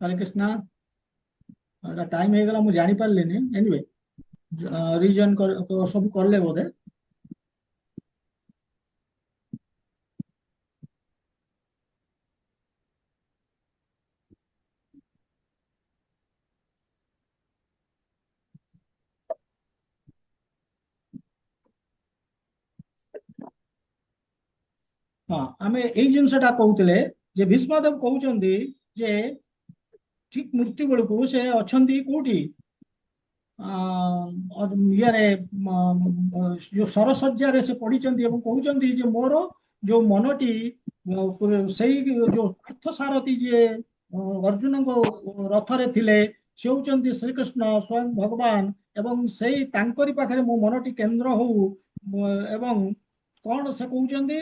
हरे Krishna. Time हो गला, मुझे जानी पारलिनी। एनीवे रिजन सब करले बोधे। हाँ, आमे एई जिनसटा कहूतिले जे भीष्मदेव कहउचंदी जे ठीक मृत्यु बेलू से अछंती कोठी इे जो सरसज्जा से पढ़ी कहते जे मोर जो मनटी से जो पार्थ सारथी जे अर्जुन को रथरे थिले से होउचंती श्रीकृष्ण स्वयं भगवान। एवं से तांकरी पाखरे मो मनटी केंद्र हो एवं कौन से कहउचंती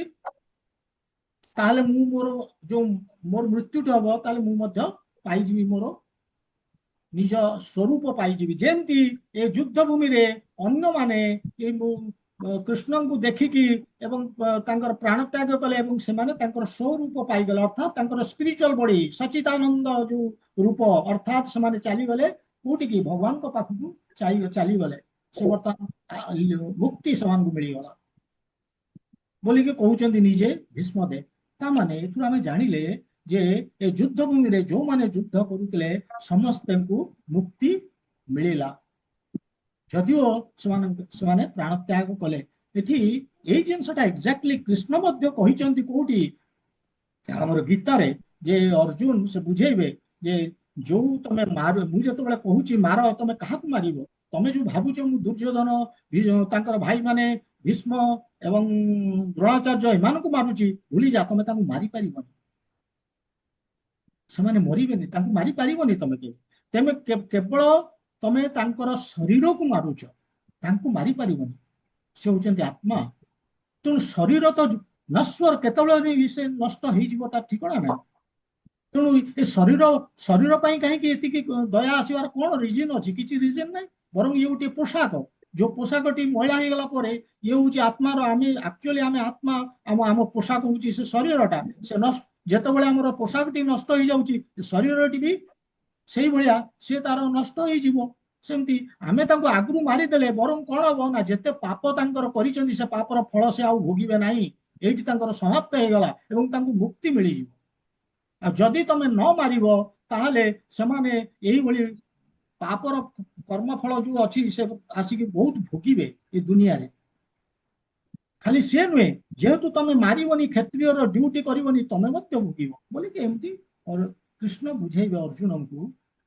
ताहले मु मोर जो मोर मृत्युटी हम ताहले मु मध्य पाइजिबी मोर निज स्वरूप पाइजिबी। जेमती ए युद्ध भूमि रे अन्य माने ए कृष्ण को देखिकी एवं तांकर प्राण त्याग कले एवं से माने तांकर स्वरूप पाइगले अर्थात तांकर स्पिरिचुअल बॉडी सचिदानंद जो रूप अर्थात से माने चली गले कोटि की भगवान को पाखु चली गले। से बर्तमान मुक्ति समान को मिलीगला बोलिके कहउचंदी निजे भीष्मदेव। ता माने एथुर आमे जानिले जे ए युद्ध भूमि रे जो माने युद्ध करुतले समस्त को मुक्ति मिलिला जदिओ से प्राण त्याग कले। एठी एई जिनसटा एक्जाक्टली कृष्ण मध्य कहिचंती कोठी हमर गीता रे जे अर्जुन से बुझेबे जे जो तमे मार मु जतबेले कहूची मार तमे काहाकू मारिबो तमे जो भाबुछ मु दुर्योधन तांकर भाई माने भीष्म एवं द्रोणाचार्य एमानकू मारुची भूली जा तमे तांकू मारी पारिबनी ସେମାନେ ମରିବେନି ତାଙ୍କୁ ମାରି ପାରିବନି ତମେ କେବେ ତେମେ କେବଳ ତମେ ତାଙ୍କର ଶରୀରକୁ ମାରୁଛ ତାଙ୍କୁ ମାରି ପାରିବନି। ସେ ହଉଛନ୍ତି ଆତ୍ମା। ତେଣୁ ଶରୀର ତ ନଶ୍ୱର କେତେବେଳେ ସେ ନଷ୍ଟ ହେଇଯିବ ତା ଠିକଣା ନାହିଁ। ତେଣୁ ଏ ଶରୀର ଶରୀର ପାଇଁ କାହିଁକି ଏତିକି ଦୟା ଆସିବାର କଣ ରିଜିନ ଅଛି? କିଛି ରିଜିନ ନାହିଁ। ବରଂ ଇଏ ଗୋଟିଏ ପୋଷାକ ଯୋଉ ପୋଷାକଟି ମଇଳା ହେଇଗଲା ପରେ ଇଏ ହଉଛି ଆତ୍ମାର ଆମେ ଆକ୍ଚୁଆଲି ଆମେ ଆତ୍ମା ଆମ ଆମ ପୋଷାକ ହଉଛି ସେ ଶରୀରଟା ସେ ନଷ୍ଟ ଯେତେବେଳେ ଆମର ପୋଷାକଟି ନଷ୍ଟ ହେଇଯାଉଛି ଶରୀରଟି ବି ସେଇଭଳିଆ ସେ ତାର ନଷ୍ଟ ହେଇଯିବ। ସେମିତି ଆମେ ତାଙ୍କୁ ଆଗରୁ ମାରିଦେଲେ ବରଂ କଣ ହବ ନା ଯେତେ ପାପ ତାଙ୍କର କରିଛନ୍ତି ସେ ପାପର ଫଳ ସେ ଆଉ ଭୋଗିବେ ନାହିଁ। ଏଇଠି ତାଙ୍କର ସମାପ୍ତ ହେଇଗଲା ଏବଂ ତାଙ୍କୁ ମୁକ୍ତି ମିଳିଯିବ। ଆଉ ଯଦି ତମେ ନ ମାରିବ ତାହେଲେ ସେମାନେ ଏଇଭଳି ପାପର କର୍ମଫଳ ଯୋଉ ଅଛି ସେ ଆସିକି ବହୁତ ଭୋଗିବେ ଏ ଦୁନିଆରେ। ଖାଲି ସେ ନୁହେଁ ଯେହେତୁ ତମେ ମାରିବନି କ୍ଷତ୍ରିୟର ଡ୍ୟୁଟି କରିବନି ତମେ ମଧ୍ୟ ଭୋଗିବ ବୋଲିକି ଏମିତି କୃଷ୍ଣ ବୁଝେଇବେ ଅର୍ଜୁନଙ୍କୁ।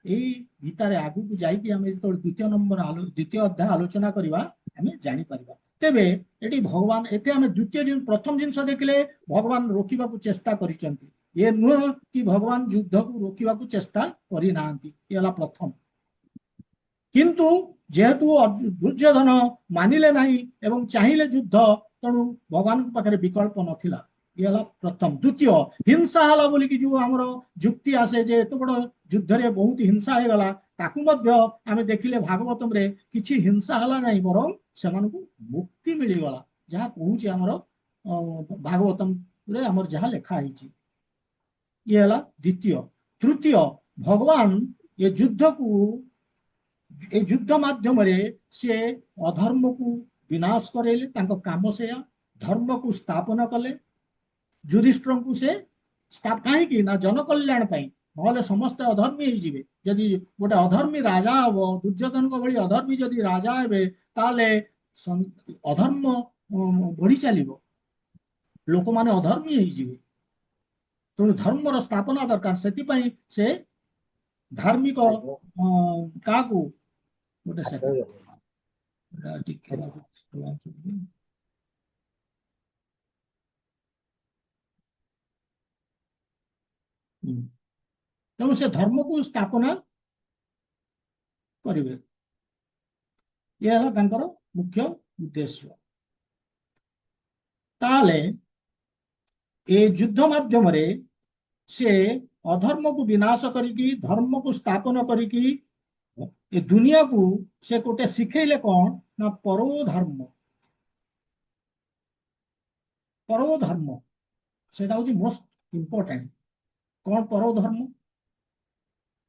ଏଇ ଗୀତାରେ ଆଗକୁ ଯାଇକି ଆମେ ଯେତେବେଳେ ଦ୍ୱିତୀୟ ଅଧ୍ୟାୟ ଆଲୋଚନା କରିବା ଆମେ ଜାଣିପାରିବା। ତେବେ ଏଠି ଭଗବାନ ଏତେ ଆମେ ପ୍ରଥମ ଜିନିଷ ଦେଖିଲେ ଭଗବାନ ରୋକିବାକୁ ଚେଷ୍ଟା କରିଛନ୍ତି। ଏ ନୁହଁ କି ଭଗବାନ ଯୁଦ୍ଧକୁ ରୋକିବାକୁ ଚେଷ୍ଟା କରିନାହାନ୍ତି। ଏ ହେଲା ପ୍ରଥମ। କିନ୍ତୁ ଯେହେତୁ ଦୁର୍ଯ୍ୟୋଧନ ମାନିଲେ ନାହିଁ ଏବଂ ଚାହିଁଲେ ଯୁଦ୍ଧ ତେଣୁ ଭଗବାନଙ୍କ ପାଖରେ ବିକଳ୍ପ ନଥିଲା। ଇଏ ହେଲା ପ୍ରଥମ। ଦ୍ୱିତୀୟ ହିଂସା ହେଲା ବୋଲିକି ଯୋଉ ଆମର ଯୁକ୍ତି ଆସେ ଯେ ଏତେ ବଡ ଯୁଦ୍ଧରେ ବହୁତ ହିଂସା ହେଇଗଲା ତାକୁ ମଧ୍ୟ ଆମେ ଦେଖିଲେ ଭାଗବତରେ କିଛି ହିଂସା ହେଲା ନାହିଁ ବରଂ ସେମାନଙ୍କୁ ମୁକ୍ତି ମିଳିଗଲା ଯାହା କହୁଛି ଆମର ଭାଗବତରେ ଆମର ଯାହା ଲେଖା ହେଇଛି। ଇଏ ହେଲା ଦ୍ୱିତୀୟ। ତୃତୀୟ ଭଗବାନ ଏ ଯୁଦ୍ଧକୁ ଏ ଯୁଦ୍ଧ ମାଧ୍ୟମରେ ସେ ଅଧର୍ମକୁ ବିନାଶ କରେଇଲେ ତାଙ୍କ କାମ ସେୟା ଧର୍ମକୁ ସ୍ଥାପନ କଲେ। ଯୁଧିଷ୍ଠିରଙ୍କୁ ସେ କାହିଁକି ନା ଜନକଲ୍ୟାଣ ପାଇଁ ନହେଲେ ସମସ୍ତେ ଅଧର୍ମୀ ହେଇଯିବେ। ଯଦି ଗୋଟେ ଅଧର୍ମୀ ରାଜା ହବ ଦୁର୍ଯ୍ୟୋଧନଙ୍କ ଭଳି ଅଧର୍ମୀ ଯଦି ରାଜା ହେବେ ତାହେଲେ ଅଧର୍ମ ବଢି ଚାଲିବ ଲୋକମାନେ ଅଧର୍ମୀ ହେଇଯିବେ। ତେଣୁ ଧର୍ମର ସ୍ଥାପନା ଦରକାର ସେଥିପାଇଁ ସେ ଧାର୍ମିକ କାହାକୁ ଗୋଟେ ସେକେଣ୍ଡ ଟିକେ ତେଣୁ ସେ ଧର୍ମକୁ ସ୍ଥାପନା କରିବେ। ଇଏ ହେଲା ତାଙ୍କର ମୁଖ୍ୟ ଉଦ୍ଦେଶ୍ୟ। ତାହେଲେ ଏ ଯୁଦ୍ଧ ମାଧ୍ୟମରେ ସେ ଅଧର୍ମକୁ ବିନାଶ କରିକି ଧର୍ମକୁ ସ୍ଥାପନ କରିକି ଏ ଦୁନିଆକୁ ସେ ଗୋଟେ ଶିଖେଇଲେ କଣ ନା ପରୋଧର୍ମ। ପରୋଧର୍ମ ସେଟା ହଉଛି ମୋଷ୍ଟ ଇମ୍ପୋର୍ଟାଣ୍ଟ। କଣ ପରୋଧର୍ମ?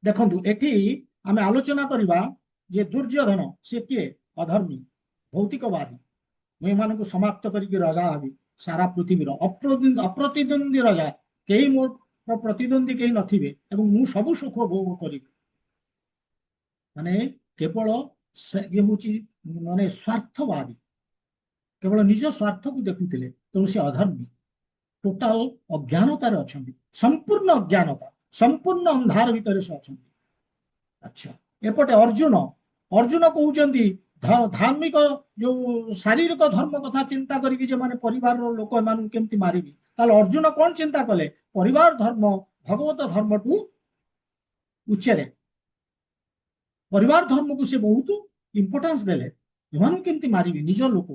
ଦେଖନ୍ତୁ ଏଠି ଆମେ ଆଲୋଚନା କରିବା ଯେ ଦୁର୍ଯ୍ୟୋଧନ ସେ କିଏ? ଅଧର୍ମୀ, ଭୌତିକବାଦୀ। ମୁଁ ଏମାନଙ୍କୁ ସମାପ୍ତ କରିକି ରାଜା ହେବି ସାରା ପୃଥିବୀର, ଅପ୍ରତିଦ୍ୱନ୍ଦୀ ରାଜା। କେହି ମୋ ପ୍ରତିଦ୍ୱନ୍ଦୀ କେହି ନଥିବେ ଏବଂ ମୁଁ ସବୁ ସୁଖ ଭୋଗ କରିବି। ମାନେ କେବଳ ଇଏ ହଉଛି ମାନେ ସ୍ୱାର୍ଥବାଦୀ, କେବଳ ନିଜ ସ୍ୱାର୍ଥକୁ ଦେଖୁଥିଲେ। ତେଣୁ ସେ ଅଧର୍ମୀ, ଟୋଟାଲ ଅଜ୍ଞାନତାରେ ଅଛନ୍ତି, ସମ୍ପୂର୍ଣ୍ଣ ଅଜ୍ଞାନତା, ସମ୍ପୂର୍ଣ୍ଣ ଅନ୍ଧାର ଭିତରେ ସେ ଅଛନ୍ତି। ଆଚ୍ଛା, ଏପଟେ ଅର୍ଜୁନ, ଅର୍ଜୁନ କହୁଛନ୍ତି ଧାର୍ମିକ ଯୋଉ ଶାରୀରିକ ଧର୍ମ କଥା ଚିନ୍ତା କରିକି ସେମାନେ ପରିବାରର ଲୋକ ଏମାନଙ୍କୁ କେମିତି ମାରିବି, ତାହେଲେ ଅର୍ଜୁନ କଣ ଚିନ୍ତା କଲେ? ପରିବାର ଧର୍ମ, ଭଗବତ ଧର୍ମଠୁ ଉଚ୍ଚରେ ପରିବାର ଧର୍ମକୁ ସେ ବହୁତ ଇମ୍ପୋର୍ଟାନ୍ସ ଦେଲେ। ଏମାନଙ୍କୁ କେମିତି ମାରିବି, ନିଜ ଲୋକ।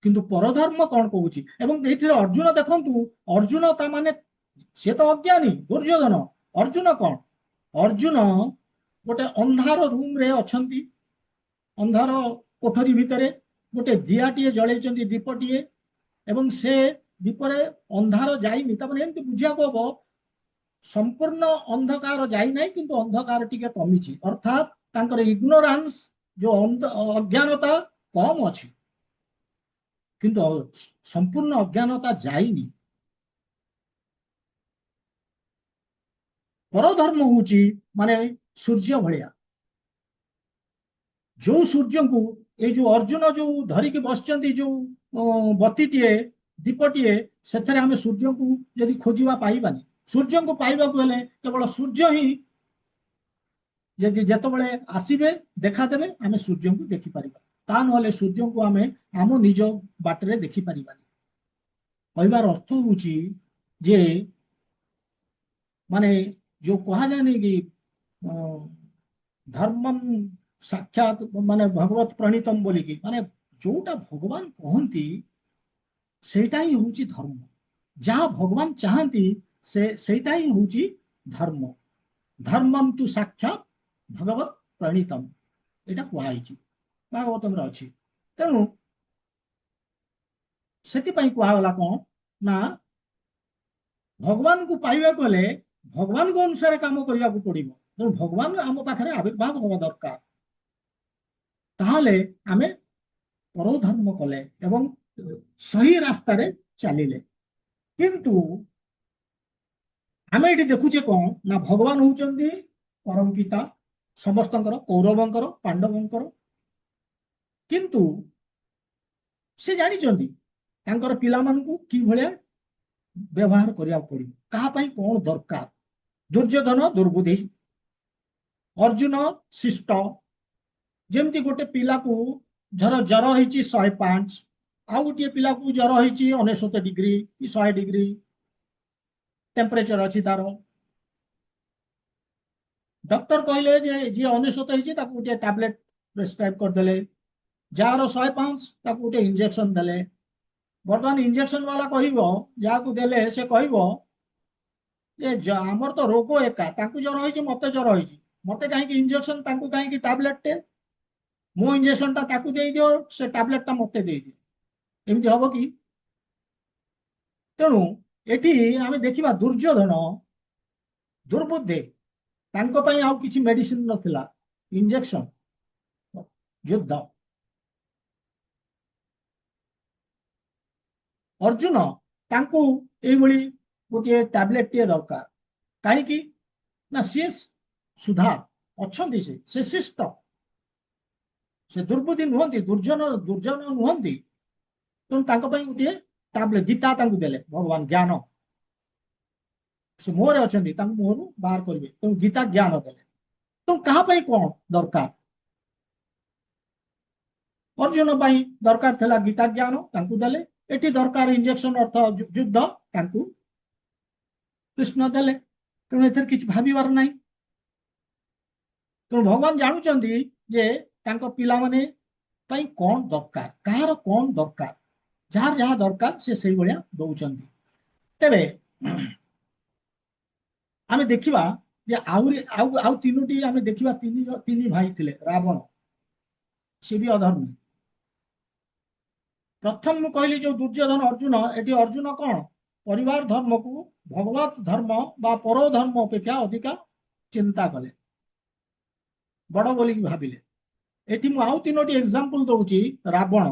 କିନ୍ତୁ ପରଧର୍ମ କଣ କହୁଛି? ଏବଂ ଏଇଥିରେ ଅର୍ଜୁନ ଦେଖନ୍ତୁ, ଅର୍ଜୁନ ତା ମାନେ ସେ ତ ଅଜ୍ଞାନୀ ଦୁର୍ଯ୍ୟୋଧନ। ଅର୍ଜୁନ କଣ? ଅର୍ଜୁନ ଗୋଟେ ଅନ୍ଧାର ରୁମରେ ଅଛନ୍ତି, ଅନ୍ଧାର କୋଠରୀ ଭିତରେ ଗୋଟେ ଦିଆଟିଏ ଜଳେଇଛନ୍ତି, ଦୀପଟିଏ, ଏବଂ ସେ ଦୀପରେ ଅନ୍ଧାର ଯାଇନି। ତାମାନେ ଏମିତି ବୁଝିବାକୁ ହବ ସମ୍ପୂର୍ଣ୍ଣ ଅନ୍ଧକାର ଯାଇନାହିଁ, କିନ୍ତୁ ଅନ୍ଧକାର ଟିକେ କମିଛି, ଅର୍ଥାତ୍ ତାଙ୍କର ଇଗ୍ନୋରାନ୍ସ ଯୋଉ ଅଜ୍ଞାନତା କମ ଅଛି, କିନ୍ତୁ ସମ୍ପୂର୍ଣ୍ଣ ଅଜ୍ଞାନତା ଯାଇନି। ପରଧର୍ମ ହଉଛି ମାନେ ସୂର୍ଯ୍ୟ ଭଳିଆ, ଯୋଉ ସୂର୍ଯ୍ୟଙ୍କୁ ଏଇ ଯୋଉ ଅର୍ଜୁନ ଯୋଉ ଧରିକି ବସିଛନ୍ତି, ଯୋଉ ବତିଟିଏ, ଦୀପଟିଏ, ସେଥିରେ ଆମେ ସୂର୍ଯ୍ୟଙ୍କୁ ଯଦି ଖୋଜିବା ପାଇବାନି। ସୂର୍ଯ୍ୟଙ୍କୁ ପାଇବାକୁ ହେଲେ କେବଳ ସୂର୍ଯ୍ୟ ହିଁ ଯଦି ଯେତେବେଳେ ଆସିବେ ଦେଖାଦେବେ ଆମେ ସୂର୍ଯ୍ୟଙ୍କୁ ଦେଖିପାରିବା, ତା ନହେଲେ ସୂର୍ଯ୍ୟଙ୍କୁ ଆମେ ଆମ ନିଜ ବାଟରେ ଦେଖିପାରିବାନି। କହିବାର ଅର୍ଥ ହଉଛି ଯେ ମାନେ ଯୋଉ କୁହାଯାଏନି କି ଧର୍ମମ୍ ସାକ୍ଷାତ ମାନେ ଭଗବତ ପ୍ରଣୀତମ ବୋଲିକି, ମାନେ ଯୋଉଟା ଭଗବାନ କହନ୍ତି ସେଇଟା ହିଁ ହଉଛି ଧର୍ମ। ଯାହା ଭଗବାନ ଚାହାନ୍ତି ସେଇଟା ହିଁ ହଉଛି ଧର୍ମ। ଧର୍ମମ୍ ତୁ ସାକ୍ଷାତ ଭଗବତ ପ୍ରଣୀତମ, ଏଇଟା କୁହାଯାଇଛି, ଭାଗବତମରେ ଅଛି। ତେଣୁ ସେଥିପାଇଁ କୁହାଗଲା କଣ ନା ଭଗବାନଙ୍କୁ ପାଇବାକୁ ହେଲେ ଭଗବାନଙ୍କ ଅନୁସାରେ କାମ କରିବାକୁ ପଡିବ। ତେଣୁ ଭଗବାନ ଆମ ପାଖରେ ଆବିର୍ଭାବ ହେବା ଦରକାର, ତାହେଲେ ଆମେ ପରଧର୍ମ କଲେ ଏବଂ ସହି ରାସ୍ତାରେ ଚାଲିଲେ। କିନ୍ତୁ ଆମେ ଏଠି ଦେଖୁଛେ କଣ ନା ଭଗବାନ ହଉଛନ୍ତି ପରମ ପିତା ସମସ୍ତଙ୍କର, କୌରବଙ୍କର, ପାଣ୍ଡବଙ୍କର। କିନ୍ତୁ ସେ ଜାଣିଛନ୍ତି ତାଙ୍କର ପିଲାମାନଙ୍କୁ କିଭଳିଆ ବ୍ୟବହାର କରିବାକୁ ପଡିବ, କାହା ପାଇଁ କଣ ଦରକାର। ଦୁର୍ଯ୍ୟୋଧନ ଦୁର୍ବୁଦ୍ଧି, ଅର୍ଜୁନ ଶିଷ୍ଟ। ଯେମିତି ଗୋଟେ ପିଲାକୁ ଧର ଜ୍ୱର ହେଇଛି 105, ଆଉ ଗୋଟିଏ ପିଲାକୁ ଜ୍ୱର ହେଇଛି 99 ଡିଗ୍ରୀ କି 100 ଡିଗ୍ରୀ ଟେମ୍ପରେଚର ଅଛି ତାର। ଡକ୍ଟର କହିଲେ ଯେ ଯିଏ 99 ହେଇଛି ତାକୁ ଗୋଟିଏ ଟାବଲେଟ ପ୍ରେସକ୍ରାଇବ କରିଦେଲେ, ଯାହାର 105 ତାକୁ ଗୋଟେ ଇଞ୍ଜେକ୍ସନ ଦେଲେ। ବର୍ତ୍ତମାନ ଇଞ୍ଜେକ୍ସନ ବାଲା କହିବ, ଯାହାକୁ ଦେଲେ ସେ କହିବ ଯେ ଆମର ତ ରୋଗ ଏକା, ତାଙ୍କୁ ଜ୍ୱର ହେଇଛି ମତେ ଜ୍ୱର ହେଇଛି, ମତେ କାହିଁକି ଇଞ୍ଜେକ୍ସନ, ତାଙ୍କୁ କାହିଁକି ଟାବଲେଟଟେ, ମୋ ଇଞ୍ଜେକ୍ସନଟା ତାକୁ ଦେଇଦିଅ, ସେ ଟାବଲେଟଟା ମତେ ଦେଇଦିଅ। ଏମିତି ହବ କି? ତେଣୁ ଏଠି ଆମେ ଦେଖିବା ଦୁର୍ଯ୍ୟୋଧନ ଦୁର୍ବୁଦ୍ଧି, ତାଙ୍କ ପାଇଁ ଆଉ କିଛି ମେଡିସିନ ନଥିଲା, ଇଞ୍ଜେକ୍ସନ, ଯୁଦ୍ଧ। ଅର୍ଜୁନ ତାଙ୍କୁ ଏଇଭଳି ଗୋଟିଏ ଟାବଲେଟଟିଏ ଦରକାର, କାହିଁକି ନା ସିଏ ସୁଧା ଅଛନ୍ତି, ସେ ଶିଷ୍ଟ, ସେ ଦୁର୍ବୁଦ୍ଧି ନୁହନ୍ତି, ଦୁର୍ଜନ ନୁହନ୍ତି। ତେଣୁ ତାଙ୍କ ପାଇଁ ଗୋଟିଏ ଟାବଲେଟ, ଗୀତା ତାଙ୍କୁ ଦେଲେ ଭଗବାନ, ଜ୍ଞାନ। ସେ ମୁହଁରେ ଅଛନ୍ତି, ତାଙ୍କୁ ମୁହଁରୁ ବାହାର କରିବେ, ତେଣୁ ଗୀତା ଜ୍ଞାନ ଦେଲେ। ତେଣୁ କାହା ପାଇଁ କଣ ଦରକାର? ଅର୍ଜୁନ ପାଇଁ ଦରକାର ଥିଲା ଗୀତା ଜ୍ଞାନ, ତାଙ୍କୁ ଦେଲେ। ଏଠି ଦରକାର ଇଞ୍ଜେକ୍ସନ ଅର୍ଥ ଯୁଦ୍ଧ, ତାଙ୍କୁ କୃଷ୍ଣ ଦେଲେ। ତେଣୁ ଏଥିରେ କିଛି ଭାବିବାର ନାହିଁ। ତେଣୁ ଭଗବାନ ଜାଣୁଛନ୍ତି ଯେ ତାଙ୍କ ପିଲାମାନେ ପାଇଁ କଣ ଦରକାର, କାହାର କଣ ଦରକାର, ଯାହାର ଯାହା ଦରକାର ସେ ସେଇଭଳିଆ ଦଉଛନ୍ତି। ତେବେ ଆମେ ଦେଖିବା ଯେ ଆହୁରି ଆଉ ତିନୋଟି ଆମେ ଦେଖିବା, ତିନି ଭାଇ ଥିଲେ। ରାବଣ, ସେ ବି ଅଧର୍ମୀ। ପ୍ରଥମ ମୁଁ କହିଲି ଯୋଉ ଦୁର୍ଯ୍ୟୋଧନ ଅର୍ଜୁନ, ଏଠି ଅର୍ଜୁନ କଣ ପରିବାର ଧର୍ମକୁ ଭଗବତ ଧର୍ମ ବା ପର ଧର୍ମ ଅପେକ୍ଷା ଅଧିକା ଚିନ୍ତା କଲେ, ବଡ ବୋଲିକି ଭାବିଲେ। ଏଠି ମୁଁ ଆଉ ତିନୋଟି ଏକ୍ସାମ୍ପଲ ଦଉଛି। ରାବଣ,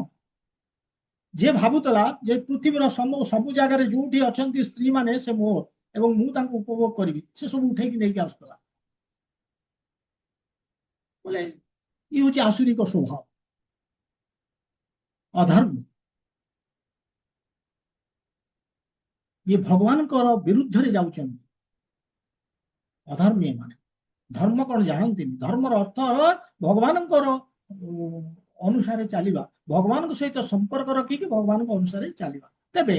ଯିଏ ଭାବୁଥିଲା ଯେ ପୃଥିବୀର ସବୁ ଜାଗାରେ ଯୋଉଠି ଅଛନ୍ତି ସ୍ତ୍ରୀ ମାନେ ସେ ମୋର ଏବଂ ମୁଁ ତାଙ୍କୁ ଉପଭୋଗ କରିବି, ସେ ସବୁ ଉଠେଇକି ନେଇକି ଆସୁଥିଲା। ବୋଲେ ଇଏ ହଉଛି ଆସୁରିକ ସ୍ୱଭାବ, ଅଧର୍ମ। ଇଏ ଭଗବାନଙ୍କର ବିରୁଦ୍ଧରେ ଯାଉଛନ୍ତି, ଅଧର୍ମୀ ମାନେ। ଧର୍ମ କଣ ଜାଣନ୍ତିନି। ଧର୍ମର ଅର୍ଥ ଭଗବାନଙ୍କର ଅନୁସାରେ ଚାଲିବା, ଭଗବାନଙ୍କ ସହିତ ସମ୍ପର୍କ ରଖିକି ଭଗବାନଙ୍କ ଅନୁସାରେ ଚାଲିବା। ତେବେ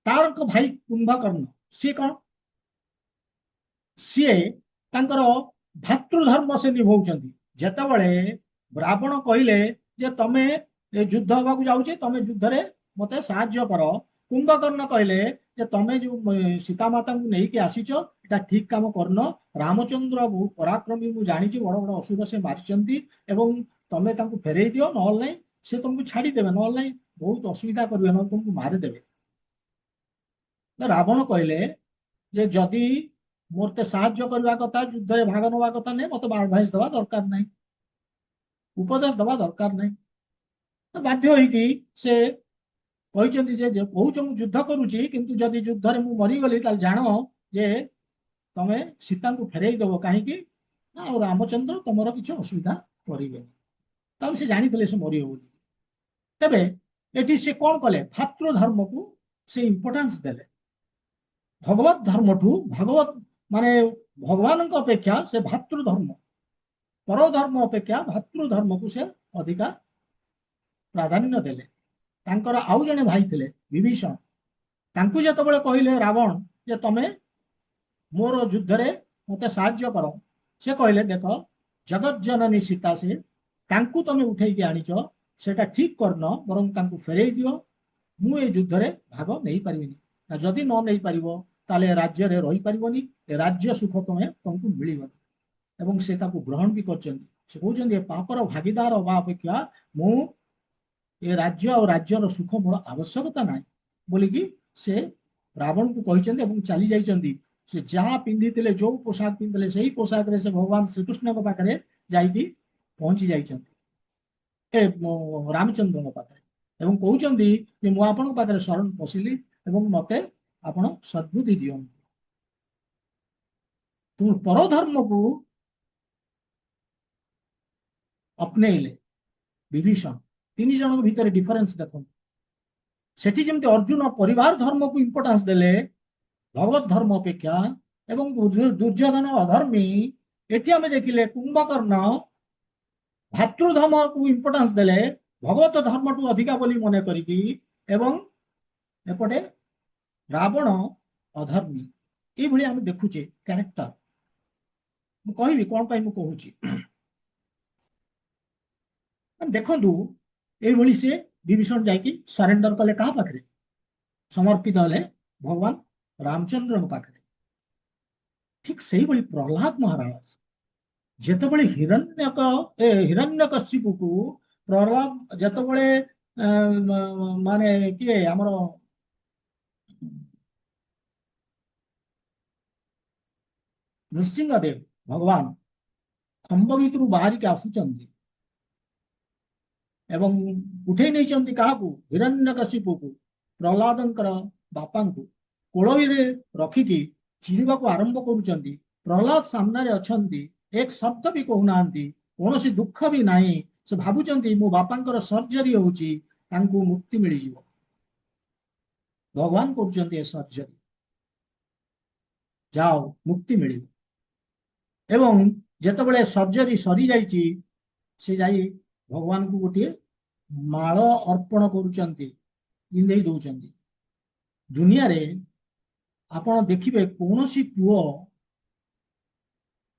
ତାର ଭାଇ କୁମ୍ଭକର୍ଣ୍ଣ, ସିଏ କଣ, ସିଏ ତାଙ୍କର ଭାତୃ ଧର୍ମ ସେ ନିଭଉଛନ୍ତି। ଯେତେବେଳେ ରାବଣ କହିଲେ ଯେ ତମେ ଯୁଦ୍ଧ ହବାକୁ ଯାଉଛି, ତମେ ଯୁଦ୍ଧରେ ମତେ ସାହାଯ୍ୟ କର, କୁମ୍ଭକର୍ଣ୍ଣ କହିଲେ ଯେ ତମେ ଯୋଉ ସୀତାମାତାଙ୍କୁ ନେଇକି ଆସିଛ ଏଟା ଠିକ କାମ କରିନ। ରାମଚନ୍ଦ୍ର ବହୁତ ପରାକ୍ରମୀ, ମୁଁ ଜାଣିଛି, ବଡ ବଡ ଅସୁର ସେ ମାରିଛନ୍ତି, ଏବଂ ତମେ ତାଙ୍କୁ ଫେରେଇ ଦିଅ, ନହେଲେ ନାହିଁ ସେ ତମକୁ ଛାଡିଦେବେ, ନହେଲେ ନାହିଁ ବହୁତ ଅସୁବିଧା କରିବେ, ନହେଲେ ତମକୁ ମାରିଦେବେ। ରାବଣ କହିଲେ ଯେ ଯଦି ମୋତେ ସାହାଯ୍ୟ କରିବା କଥା, ଯୁଦ୍ଧରେ ଭାଗ ନେବା କଥା ନାହିଁ, ମତେ ଆଡଭାଇସ ଦେବା ଦରକାର ନାହିଁ, ଉପଦେଶ ଦେବା ଦରକାର ନାହିଁ। ବାଧ୍ୟ ହେଇକି ସେ କହିଛନ୍ତି ଯେ କହୁଛ ମୁଁ ଯୁଦ୍ଧ କରୁଛି, କିନ୍ତୁ ଯଦି ଯୁଦ୍ଧରେ ମୁଁ ମରିଗଲି ତାହେଲେ ଜାଣ ଯେ ତମେ ସୀତାଙ୍କୁ ଫେରେଇ ଦବ। କାହିଁକି ନା ଆଉ ରାମଚନ୍ଦ୍ର ତମର କିଛି ଅସୁବିଧା କରିବେନି। ତାହେଲେ ସେ ଜାଣିଥିଲେ ସେ ମରିବ ବୋଲି। ତେବେ ଏଠି ସେ କଣ କଲେ, ଭାତୃ ଧର୍ମକୁ ସେ ଇମ୍ପୋର୍ଟାନ୍ସ ଦେଲେ। ଭଗବତ ଧର୍ମଠୁ, ଭଗବତ ମାନେ ଭଗବାନଙ୍କ ଅପେକ୍ଷା ସେ ଭାତୃ ଧର୍ମ, ପର ଧର୍ମ ଅପେକ୍ଷା ଭାତୃ ଧର୍ମକୁ ସେ ଅଧିକା ପ୍ରାଧାନ୍ୟ ଦେଲେ। ତାଙ୍କର ଆଉ ଜଣେ ଭାଇ ଥିଲେ ବିଭୀଷଣ, ତାଙ୍କୁ ଯେତେବେଳେ କହିଲେ ରାବଣ ଯେ ତମେ ମୋର ଯୁଦ୍ଧରେ ମତେ ସାହାଯ୍ୟ କର, ସେ କହିଲେ ଦେଖ ଜଗତ ଜନନୀ ସୀତା, ସେ ତାଙ୍କୁ ତମେ ଉଠେଇକି ଆଣିଛ, ସେଟା ଠିକ କରିନ, ବରଂ ତାଙ୍କୁ ଫେରେଇ ଦିଅ, ମୁଁ ଏ ଯୁଦ୍ଧରେ ଭାଗ ନେଇପାରିବିନି। ଯଦି ନ ନେଇପାରିବ ତାହେଲେ ରାଜ୍ୟରେ ରହିପାରିବନି, ଏ ରାଜ୍ୟ ସୁଖ ତମକୁ ମିଳିବନି। ଏବଂ ସେ ତାକୁ ଗ୍ରହଣ ବି କରିଛନ୍ତି। ସେ କହୁଛନ୍ତି ଏ ପାପର ଭାଗିଦାର ହବା ଅପେକ୍ଷା ମୁଁ ଏ ରାଜ୍ୟ ଆଉ ରାଜ୍ୟର ସୁଖ ମୋର ଆବଶ୍ୟକତା ନାହିଁ ବୋଲିକି ସେ ରାବଣକୁ କହିଛନ୍ତି ଏବଂ ଚାଲି ଯାଇଛନ୍ତି। ସେ ଯାହା ପିନ୍ଧିଥିଲେ, ଯୋଉ ପୋଷାକ ପିନ୍ଧିଥିଲେ, ସେଇ ପୋଷାକରେ ସେ ଭଗବାନ ଶ୍ରୀକୃଷ୍ଣଙ୍କ ପାଖରେ ଯାଇକି ପହଞ୍ଚି ଯାଇଛନ୍ତି, ରାମଚନ୍ଦ୍ରଙ୍କ ପାଖରେ, ଏବଂ କହୁଛନ୍ତି ଯେ ମୁଁ ଆପଣଙ୍କ ପାଖରେ ଶରଣ ପଶିଲି ଏବଂ ମତେ ଆପଣ ସଦ୍ବୁଦ୍ଧି ଦିଅନ୍ତୁ। ତୁମ ପରଧର୍ମକୁ ଅପନେଇଲେ ବିଭୀଷଣ। ତିନି ଜଣଙ୍କ ଭିତରେ ଡିଫରେନ୍ସ ଦେଖନ୍ତୁ। ସେଠି ଯେମିତି ଅର୍ଜୁନ ପରିବାର ଧର୍ମକୁ ଇମ୍ପୋର୍ଟାନ୍ସ ଦେଲେ ଭଗବତ ଧର୍ମ ଅପେକ୍ଷା, ଏବଂ ଦୁର୍ଯ୍ୟୋଧନ ଅଧର୍ମୀ, ଏଠି ଆମେ ଦେଖିଲେ କୁମ୍ଭକର୍ଣ୍ଣ ଭାତୃ ଧର୍ମକୁ ଇମ୍ପୋର୍ଟାନ୍ସ ଦେଲେ ଭଗବତ ଧର୍ମଠୁ ଅଧିକା ବୋଲି ମନେ କରିକି, ଏବଂ ଏପଟେ ରାବଣ ଅଧର୍ମୀ। ଏଇଭଳି ଆମେ ଦେଖୁଛେ କ୍ୟାରେକ୍ଟର। ମୁଁ କହିବି କଣ ପାଇଁ ମୁଁ କହୁଛି। ଦେଖନ୍ତୁ ଏଇଭଳି ସେ ବିଭୀଷଣ ଯାଇକି ସରେଣ୍ଡର କଲେ କାହା ପାଖରେ, ସମର୍ପିତ ହେଲେ ଭଗବାନ ରାମଚନ୍ଦ୍ରଙ୍କ ପାଖରେ। ଠିକ ସେଇଭଳି ପ୍ରହ୍ଲାଦ ମହାରାଜ ଯେତେବେଳେ ହିରଣ୍ୟକଶ୍ୟପକୁ ପ୍ରହ୍ଲାଦ ଯେତେବେଳେ ମାନେ କିଏ ଆମର ନୃସିଂହଦେବ ଭଗବାନ ଖମ୍ବ ଭିତରୁ ବାହାରିକି ଆସୁଛନ୍ତି ଏବଂ ଉଠେଇ ନେଇଛନ୍ତି କାହାକୁ, ହିରଣ୍ୟକଶ୍ୟପକୁ, ପ୍ରହ୍ଲାଦଙ୍କର ବାପାଙ୍କୁ କୋଳରେ ରଖିକି ଚିରିବାକୁ ଆରମ୍ଭ କରୁଛନ୍ତି। ପ୍ରହ୍ଲାଦ ସାମ୍ନାରେ ଅଛନ୍ତି, ଏକ ଶବ୍ଦ ବି କହୁନାହାନ୍ତି, କୌଣସି ଦୁଃଖ ବି ନାହିଁ। ସେ ଭାବୁଛନ୍ତି ମୋ ବାପାଙ୍କର ସର୍ଜରୀ ହଉଛି, ତାଙ୍କୁ ମୁକ୍ତି ମିଳିଯିବ। ଭଗବାନ କରୁଛନ୍ତି ଏ ସର୍ଜରୀ, ଯାଅ ମୁକ୍ତି ମିଳିବ। ଏବଂ ଯେତେବେଳେ ସର୍ଜରୀ ସରିଯାଇଛି, ସେ ଯାଇ ଭଗବାନଙ୍କୁ ଗୋଟିଏ ମାଳ ଅର୍ପଣ କରୁଛନ୍ତି, ପିନ୍ଧେଇ ଦଉଛନ୍ତି। ଦୁନିଆରେ ଆପଣ ଦେଖିବେ କୌଣସି ପୁଅ,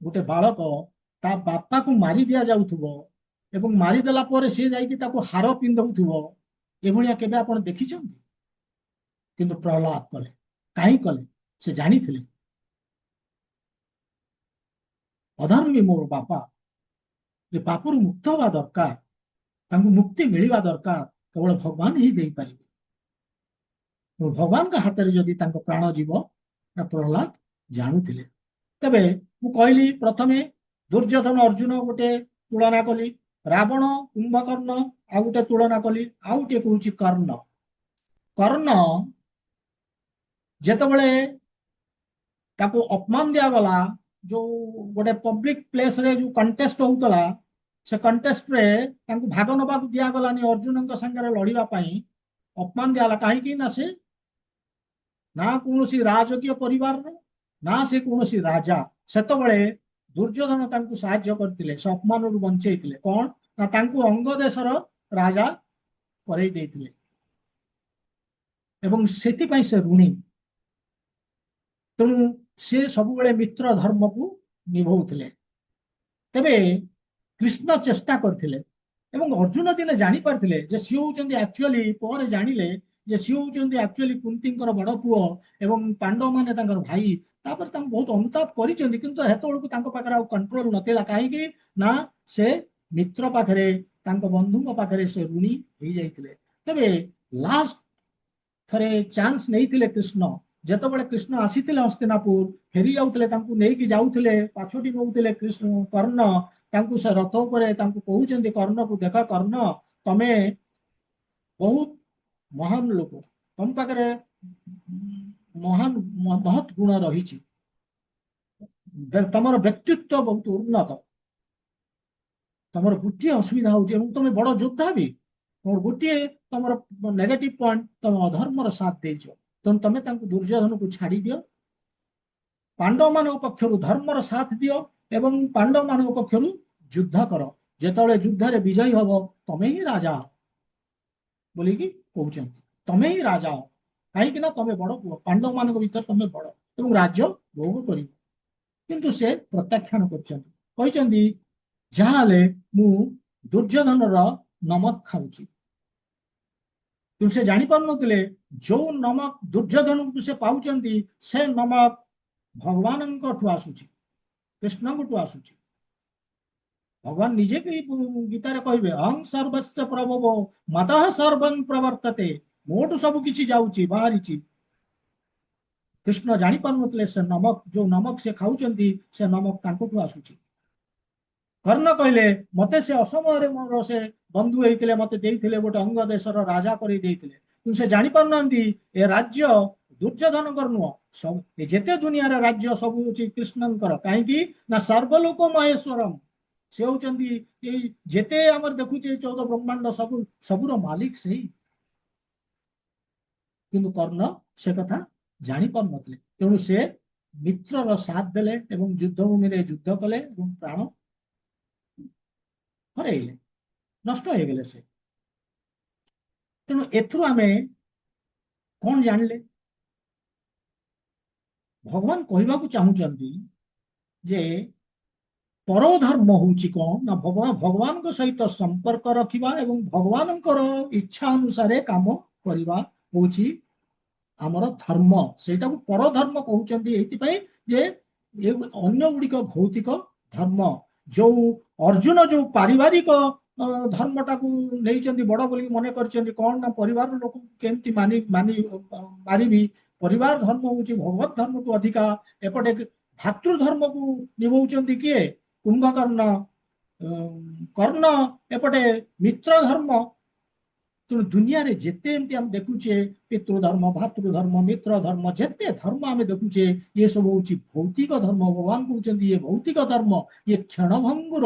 ଗୋଟେ ବାଳକ ତା ବାପାକୁ ମାରି ଦିଆଯାଉଥିବ ଏବଂ ମାରିଦେଲା ପରେ ସେ ଯାଇକି ତାକୁ ହାର ପିନ୍ଧଉଥିବ, ଏଭଳିଆ କେବେ ଆପଣ ଦେଖିଛନ୍ତି? କିନ୍ତୁ ପ୍ରହ୍ଲାଦ କଲେ। କାହିଁ କଲେ? ସେ ଜାଣିଥିଲେ ଅଧର୍ମୀ ମୋର ବାପା, ଏ ପାପରୁ ମୁକ୍ତ ହେବା ଦରକାର, ତାଙ୍କୁ ମୁକ୍ତି ମିଳିବା ଦରକାର, କେବଳ ଭଗବାନ ହିଁ ଦେଇପାରିବେ। ଭଗବାନଙ୍କ ହାତରେ ଯଦି ତାଙ୍କ ପ୍ରାଣ ଯିବ, ପ୍ରହ୍ଲାଦ ଜାଣୁଥିଲେ। ତେବେ ମୁଁ କହିଲି ପ୍ରଥମେ ଦୁର୍ଯ୍ୟୋଧନ ଅର୍ଜୁନ ଗୋଟେ ତୁଳନା କଲି, ରାବଣ କୁମ୍ଭକର୍ଣ୍ଣ ଆଉ ଗୋଟେ ତୁଳନା କଲି, ଆଉ ଗୋଟେ କହୁଛି କର୍ଣ୍ଣ। କର୍ଣ୍ଣ ଯେତେବେଳେ ତାକୁ ଅପମାନ ଦିଆଗଲା, ଯୋଉ ଗୋଟେ ପବ୍ଲିକ ପ୍ଲେସରେ ଯୋଉ କଣ୍ଟେଷ୍ଟ ହଉଥିଲା, ସେ କଣ୍ଟେଷ୍ଟରେ ତାଙ୍କୁ ଭାଗ ନେବାକୁ ଦିଆଗଲାନି ଅର୍ଜୁନଙ୍କ ସାଙ୍ଗରେ ଲଢିବା ପାଇଁ, ଅପମାନ ଦିଆଗଲା। କାହିଁକି ନା ସେ ନା କୌଣସି ରାଜକୀୟ ପରିବାରର, ନା ସେ କୌଣସି ରାଜା। ସେତେବେଳେ ଦୁର୍ଯ୍ୟୋଧନ ତାଙ୍କୁ ସାହାଯ୍ୟ କରିଥିଲେ, ସେ ଅପମାନରୁ ବଞ୍ଚେଇଥିଲେ। କଣ ନା ତାଙ୍କୁ ଅଙ୍ଗ ଦେଶର ରାଜା କରେଇ ଦେଇଥିଲେ ଏବଂ ସେଥିପାଇଁ ସେ ଋଣୀ। ତେଣୁ ସେ ସବୁବେଳେ ମିତ୍ର ଧର୍ମକୁ ନିଭଉଥିଲେ। ତେବେ କୃଷ୍ଣ ଚେଷ୍ଟା କରିଥିଲେ ଏବଂ ଅର୍ଜୁନ ଦିନେ ଜାଣିପାରିଥିଲେ ଯେ ସିଏ ହଉଛନ୍ତି ଆକ୍ଚୁଆଲି, ପରେ ଜାଣିଲେ ଯେ ସିଏ ହଉଛନ୍ତି ଆକ୍ଚୁଆଲି କୁନ୍ତୀଙ୍କର ବଡ ପୁଅ ଏବଂ ପାଣ୍ଡବ ମାନେ ତାଙ୍କର ଭାଇ। ତାପରେ ତାଙ୍କୁ ବହୁତ ଅନୁତାପ କରିଛନ୍ତି, କିନ୍ତୁ ସେତେବେଳକୁ ତାଙ୍କ ପାଖରେ ଆଉ କଣ୍ଟ୍ରୋଲ ନଥିଲା। କାହିଁକି ନା ସେ ମିତ୍ର ପାଖରେ, ତାଙ୍କ ବନ୍ଧୁଙ୍କ ପାଖରେ ସେ ଋଣୀ ହେଇଯାଇଥିଲେ। ତେବେ ଲାଷ୍ଟ ଥରେ ଚାନ୍ସ ନେଇଥିଲେ କୃଷ୍ଣ। ଯେତେବେଳେ କୃଷ୍ଣ ଆସିଥିଲେ ହସ୍ତିନାପୁର, ଫେରି ଯାଉଥିଲେ, ତାଙ୍କୁ ନେଇକି ଯାଉଥିଲେ, ପାଛୋଟି ନେଉଥିଲେ କୃଷ୍ଣ କର୍ଣ୍ଣ, ତାଙ୍କୁ ସେ ରଥ ଉପରେ ତାଙ୍କୁ କହୁଛନ୍ତି କର୍ଣ୍ଣକୁ, ଦେଖ କର୍ଣ୍ଣ, ତମେ ବହୁତ ମହାନ ଲୋକ, ତମ ପାଖରେ ମହାନ ମହତ୍ ଗୁଣ ରହିଛି, ତମର ବ୍ୟକ୍ତିତ୍ବ ବହୁତ ଉନ୍ନତ, ତମର ଗୋଟିଏ ଅସୁବିଧା ହଉଛି ଏବଂ ତମେ ବଡ ଯୋଦ୍ଧା ବି, ତମର ଗୋଟିଏ ତମର ନେଗେଟିଭ ପଏଣ୍ଟ, ତମେ ଅଧର୍ମର ସାଥ ଦେଇଛ। ତେଣୁ ତମେ ତାଙ୍କୁ ଦୁର୍ଯ୍ୟୋଧନକୁ ଛାଡି ଦିଅ, ପାଣ୍ଡବ ମାନଙ୍କ ପକ୍ଷରୁ ଧର୍ମର ସାଥ ଦିଅ ଏବଂ ପାଣ୍ଡବ ମାନଙ୍କ ପକ୍ଷରୁ ଯୁଦ୍ଧ କର। ଯେତେବେଳେ ଯୁଦ୍ଧରେ ବିଜୟୀ ହବ, ତମେ ହିଁ ରାଜା ବୋଲିକି କହୁଛନ୍ତି। ତମେ ହିଁ ରାଜା, କାହିଁକି ନା ତମେ ବଡ ପୁଅ, ପାଣ୍ଡବ ମାନଙ୍କ ଭିତରେ ତମେ ବଡ ଏବଂ ରାଜ୍ୟ ଭୋଗ କରିବ। କିନ୍ତୁ ସେ ପ୍ରତ୍ୟାଖ୍ୟାନ କରିଛନ୍ତି, କହିଛନ୍ତି ଯାହାହେଲେ ମୁଁ ଦୁର୍ଯ୍ୟୋଧନର ନମକ ଖାଉଛି। କିନ୍ତୁ ସେ ଜାଣିପାରୁନଥିଲେ ଯୋଉ ନମକ ଦୁର୍ଯ୍ୟୋଧନକୁ ସେ ପାଉଛନ୍ତି, ସେ ନମକ ଭଗବାନଙ୍କଠୁ ଆସୁଛି, କୃଷ୍ଣଙ୍କଠୁ ଆସୁଛି। ଭଗବାନ ନିଜେ ବି ଗୀତାରେ କହିବେ, ଅହଂ ସର୍ବସ୍ୟ ପ୍ରଭବ ମତଃ ସର୍ବଂ ପ୍ରବର୍ତ୍ତତେ, ମୋଠୁ ସବୁ କିଛି ଯାଉଛି, ବାହାରିଛି। କୃଷ୍ଣ ଜାଣିପାରୁନଥିଲେ ସେ ନମକ, ଯୋଉ ନମକ ସେ ଖାଉଛନ୍ତି, ସେ ନମକ ତାଙ୍କଠୁ ଆସୁଛି। କର୍ଣ୍ଣ କହିଲେ, ମତେ ସେ ଅସମୟରେ ମୋର ସେ ବନ୍ଧୁ ହେଇଥିଲେ, ମତେ ଦେଇଥିଲେ, ଗୋଟେ ଅଙ୍ଗ ଦେଶର ରାଜା କରି ଦେଇଥିଲେ। କିନ୍ତୁ ସେ ଜାଣିପାରୁନାହାନ୍ତି ଏ ରାଜ୍ୟ ଦୁର୍ଯ୍ୟୋଧନଙ୍କର ନୁହଁ, ସବୁ ଯେତେ ଦୁନିଆର ରାଜ୍ୟ ସବୁ ହଉଛି କୃଷ୍ଣଙ୍କର। କାହିଁକି ନା ସର୍ବଲୋକ ମହେଶ୍ୱରମ, ସେ ହଉଛନ୍ତି ଏଇ ଯେତେ ଆମର ଦେଖୁଛେ 14 ବ୍ରହ୍ମାଣ୍ଡ, ସବୁର ମାଲିକ ସେଇ। କିନ୍ତୁ କର୍ଣ୍ଣ ସେ କଥା ଜାଣିପାରୁନଥିଲେ। ତେଣୁ ସେ ମିତ୍ରର ସାଥ ଦେଲେ ଏବଂ ଯୁଦ୍ଧ ଭୂମିରେ ଯୁଦ୍ଧ କଲେ ଏବଂ ପ୍ରାଣ ହରେଇଲେ, ନଷ୍ଟ ହେଇଗଲେ ସେ। ତେଣୁ ଏଥିରୁ ଆମେ କଣ ଜାଣିଲେ? ଭଗବାନ କହିବାକୁ ଚାହୁଁଛନ୍ତି ଯେ ପରଧର୍ମ ହଉଛି କଣ ନା ଭଗବାନଙ୍କ ସହିତ ସମ୍ପର୍କ ରଖିବା ଏବଂ ଭଗବାନଙ୍କର ଇଚ୍ଛା ଅନୁସାରେ କାମ କରିବା ହଉଛି ଆମର ଧର୍ମ। ସେଇଟାକୁ ପରଧର୍ମ କହୁଛନ୍ତି ଏଇଥିପାଇଁ ଯେ ଏ ଅନ୍ୟ ଗୁଡ଼ିକ ଭୌତିକ ଧର୍ମ। ଯୋଉ ଅର୍ଜୁନ ଯୋଉ ପାରିବାରିକ ଧର୍ମଟାକୁ ନେଇଛନ୍ତି ବଡ ବୋଲି ମନେ କରିଛନ୍ତି, କଣ ନା ପରିବାର ଲୋକଙ୍କୁ କେମିତି ମାରିବି, ପରିବାର ଧର୍ମ ହଉଛି ଭଗବତ ଧର୍ମଠୁ ଅଧିକା। ଏପଟେ ଭାତୃ ଧର୍ମକୁ ନିଭଉଛନ୍ତି କିଏ? କୁମ୍ଭକର୍ଣ୍ଣ। କର୍ଣ୍ଣ ଏପଟେ ମିତ୍ର ଧର୍ମ। ତେଣୁ ଦୁନିଆରେ ଯେତେ ଏମିତି ଆମେ ଦେଖୁଛେ ପିତୃ ଧର୍ମ, ଭାତୃ ଧର୍ମ, ମିତ୍ର ଧର୍ମ, ଯେତେ ଧର୍ମ ଆମେ ଦେଖୁଛେ, ଇଏ ସବୁ ହଉଛି ଭୌତିକ ଧର୍ମ। ଭଗବାନ କହୁଛନ୍ତି ଇଏ ଭୌତିକ ଧର୍ମ, ଇଏ କ୍ଷଣଭଙ୍ଗୁର,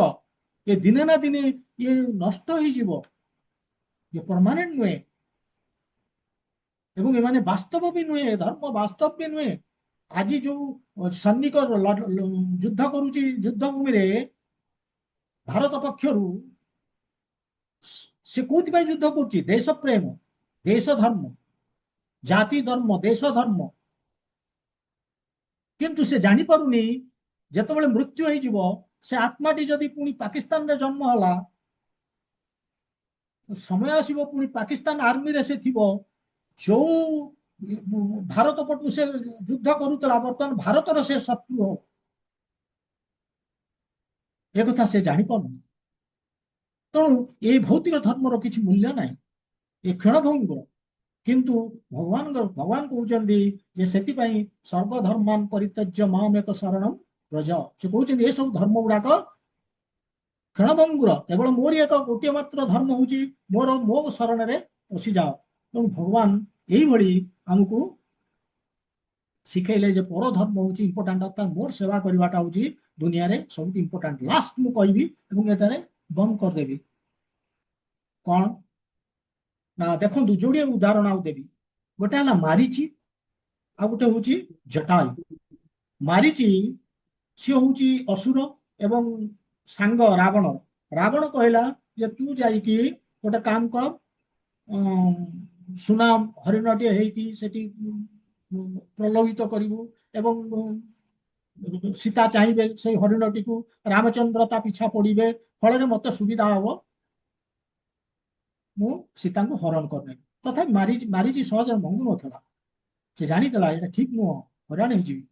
ଏ ଦିନେ ନା ଦିନେ ଇଏ ନଷ୍ଟ ହେଇଯିବ, ଇଏ ପରମାନେଣ୍ଟ ନୁହେଁ ଏବଂ ଏମାନେ ବାସ୍ତବ ବି ନୁହେଁ, ଧର୍ମ ବାସ୍ତବ ବି ନୁହେଁ। ଆଜି ଯୋଉ ସୈନିକ ଯୁଦ୍ଧ କରୁଛି ଯୁଦ୍ଧ ଭୂମିରେ ଭାରତ ପକ୍ଷରୁ, ସେ କୋଉଥିପାଇଁ ଯୁଦ୍ଧ କରୁଛି? ଦେଶ ପ୍ରେମ, ଦେଶ ଧର୍ମ, ଜାତି ଧର୍ମ, ଦେଶ ଧର୍ମ। କିନ୍ତୁ ସେ ଜାଣିପାରୁନି ଯେତେବେଳେ ମୃତ୍ୟୁ ହେଇଯିବ, ସେ ଆତ୍ମାଟି ଯଦି ପୁଣି ପାକିସ୍ତାନରେ ଜନ୍ମ ହେଲା, ସମୟ ଆସିବ ପୁଣି ପାକିସ୍ତାନ ଆର୍ମିରେ ସେ ଥିବ, ଯୋଉ ଭାରତ ପଟୁ ସେ ଯୁଦ୍ଧ କରୁଥିଲା, ବର୍ତ୍ତମାନ ଭାରତର ସେ ଶତ୍ରୁ ହବ। ଏ କଥା ସେ ଜାଣିପାରୁନି। ତେଣୁ ଏଇ ଭୌତିକ ଧର୍ମର କିଛି ମୂଲ୍ୟ ନାହିଁ, ଏ କ୍ଷଣଭଙ୍ଗ। କିନ୍ତୁ ଭଗବାନ କହୁଛନ୍ତି ଯେ ସେଥିପାଇଁ ସର୍ବଧର୍ମାନ ପରିତ୍ୟଜ୍ୟ ମାମ୍ ଏକ ଶରଣମ୍ ବ୍ରଜ। ସେ କହୁଛନ୍ତି ଏସବୁ ଧର୍ମ ଗୁଡାକ କ୍ଷଣଭଙ୍ଗୁର, କେବଳ ମୋରି ଏକ ଗୋଟିଏ ମାତ୍ର ଧର୍ମ ହଉଛି ମୋ ଶରଣରେ ପଶିଯାଅ। ତେଣୁ ଭଗବାନ ଏଇଭଳି ଆମକୁ ଶିଖେଇଲେ ଯେ ପର ଧର୍ମ ହଉଛି ଇମ୍ପୋର୍ଟାଣ୍ଟ, ଅର୍ଥାତ ମୋର ସେବା କରିବାଟା ହଉଛି ଦୁନିଆରେ ସବୁଠୁ ଇମ୍ପୋର୍ଟାଣ୍ଟ। ଲାଷ୍ଟ ମୁଁ କହିବି ଏବଂ ଏଠାରେ ବନ୍ଦ କରିଦେବି। କଣ ନା ଦେଖନ୍ତୁ, ଯୋଡିଏ ଉଦାହରଣ ଆଉ ଦେବି। ଗୋଟେ ହେଲା ମାରିଚି, ଆଉ ଗୋଟେ ହଉଛି ଜଟାୟୁ। ମାରିଚି ସିଏ ହଉଛି ଅସୁର ଏବଂ ସାଙ୍ଗ ରାବଣ। ରାବଣ କହିଲା ଯେ ତୁ ଯାଇକି ଗୋଟେ କାମ କର, ସୁନା ହରିଣଟିଏ ହେଇକି ସେଠି ପ୍ରଲୋଭିତ କରିବୁ ଏବଂ ସୀତା ଚାହିଁବେ ସେଇ ହରିଣଟିକୁ, ରାମଚନ୍ଦ୍ର ତା ପିଛା ପଡିବେ, ଫଳରେ ମତେ ସୁବିଧା ହବ, ମୁଁ ସୀତାଙ୍କୁ ହରଣ କରିନେବି। ତଥାପି ମାରିଚି ସହଜରେ ମଙ୍ଗୁ ନଥିଲା। ସେ ଜାଣିଥିଲା ଏଇଟା ଠିକ ନୁହଁ, ହଇରାଣ ହେଇଯିବି,